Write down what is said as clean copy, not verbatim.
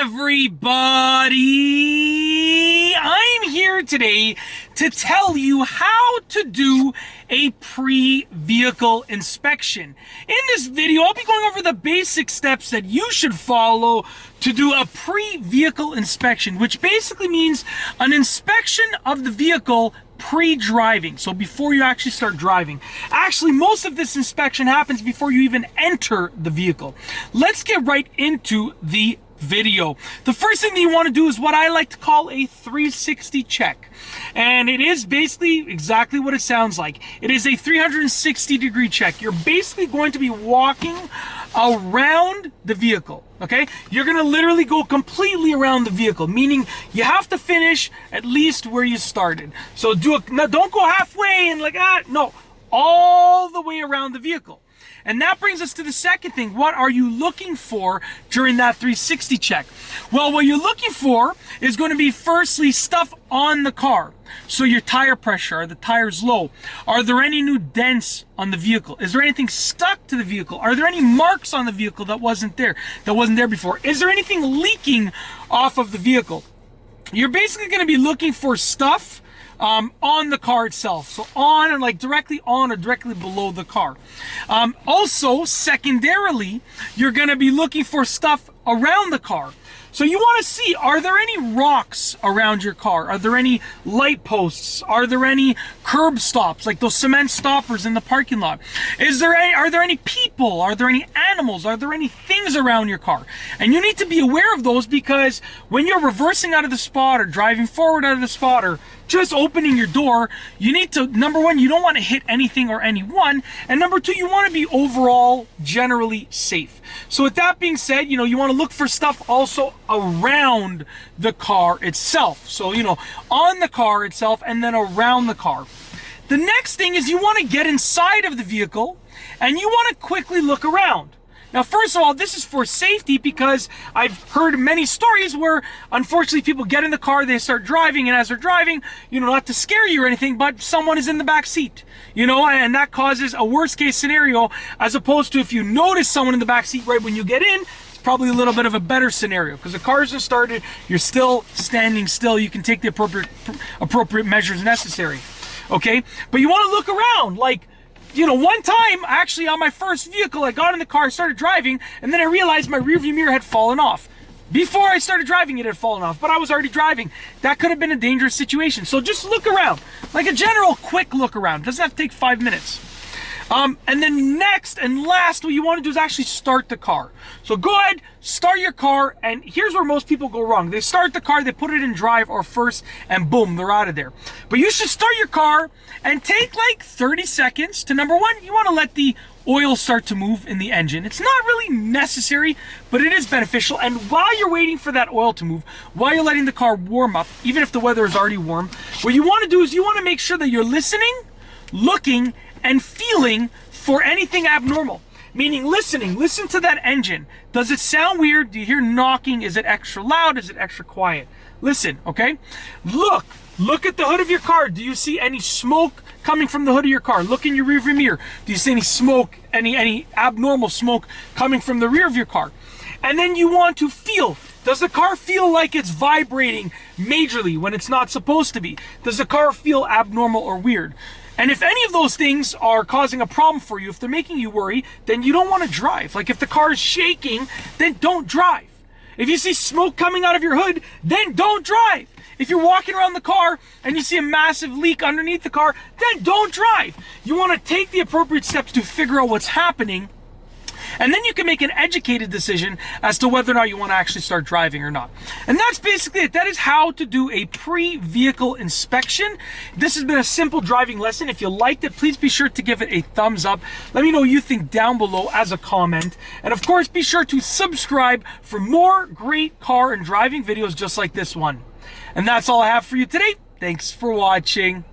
everybody! I'm here today to tell you how to do a pre-vehicle inspection. In this video, I'll be going over the basic steps that you should follow to do a pre-vehicle inspection, which basically means an inspection of the vehicle pre-driving, so before you actually start driving. Actually, most of this inspection happens before you even enter the vehicle. Let's get right into the video. The first thing that you want to do is what I like to call a 360 check. And it is basically exactly what it sounds like. It is a 360 degree check. You're basically going to be walking around the vehicle, okay? You're gonna literally go completely around the vehicle, meaning you have to finish at least where you started. So don't go halfway and no, all the way around the vehicle. And that brings us to the second thing. What are you looking for during that 360 check? Well, what you're looking for is going to be firstly stuff on the car. So your tire pressure, are the tires low? Are there any new dents on the vehicle? Is there anything stuck to the vehicle? Are there any marks on the vehicle that wasn't there before? Is there anything leaking off of the vehicle? You're basically going to be looking for stuff on the car itself. So on and directly on or directly below the car. Also, secondarily, you're going to be looking for stuff around the car. So you want to see, are there any rocks around your car? Are there any light posts? Are there any curb stops, like those cement stoppers in the parking lot? Are there any people? Are there any animals? Are there any things around your car? And you need to be aware of those, because when you're reversing out of the spot or driving forward out of the spot or just opening your door, you need to, number one, you don't want to hit anything or anyone, and number two, you want to be overall generally safe. So with that being said, you want to look for stuff also around the car itself. So, on the car itself and then around the car. The next thing is you want to get inside of the vehicle and you want to quickly look around. Now, first of all, this is for safety, because I've heard many stories where, unfortunately, people get in the car, they start driving, and as they're driving, not to scare you or anything, but someone is in the back seat, and that causes a worst case scenario, as opposed to if you notice someone in the back seat right when you get in, it's probably a little bit of a better scenario, because the car isn't started, you're still standing still, you can take the appropriate measures necessary, okay? But you want to look around, one time, actually, on my first vehicle, I got in the car, started driving, and then I realized my rearview mirror had fallen off. Before I started driving, it had fallen off, but I was already driving. That could have been a dangerous situation. So just look around, like a general quick look around. It doesn't have to take 5 minutes. And then next and last, what you want to do is actually start the car. So go ahead, start your car, and here's where most people go wrong. They start the car, they put it in drive or first, and boom, they're out of there. But you should start your car and take 30 seconds to, number one, you want to let the oil start to move in the engine. It's not really necessary, but it is beneficial. And while you're waiting for that oil to move, while you're letting the car warm up, even if the weather is already warm, what you want to do is you want to make sure that you're listening, looking, and feeling for anything abnormal. Meaning listen to that engine. Does it sound weird? Do you hear knocking? Is it extra loud? Is it extra quiet? Listen, okay? Look at the hood of your car. Do you see any smoke coming from the hood of your car? Look in your rearview mirror. Do you see any smoke, any abnormal smoke coming from the rear of your car? And then you want to feel. Does the car feel like it's vibrating majorly when it's not supposed to be? Does the car feel abnormal or weird? And if any of those things are causing a problem for you, if they're making you worry, then you don't want to drive. Like if the car is shaking, then don't drive. If you see smoke coming out of your hood, then don't drive. If you're walking around the car and you see a massive leak underneath the car, then don't drive. You want to take the appropriate steps to figure out what's happening, and then you can make an educated decision as to whether or not you want to actually start driving or not. And that's basically it. That is how to do a pre-vehicle inspection. This has been a simple driving lesson. If you liked it, please be sure to give it a thumbs up. Let me know what you think down below as a comment. And of course, be sure to subscribe for more great car and driving videos just like this one. And that's all I have for you today. Thanks for watching.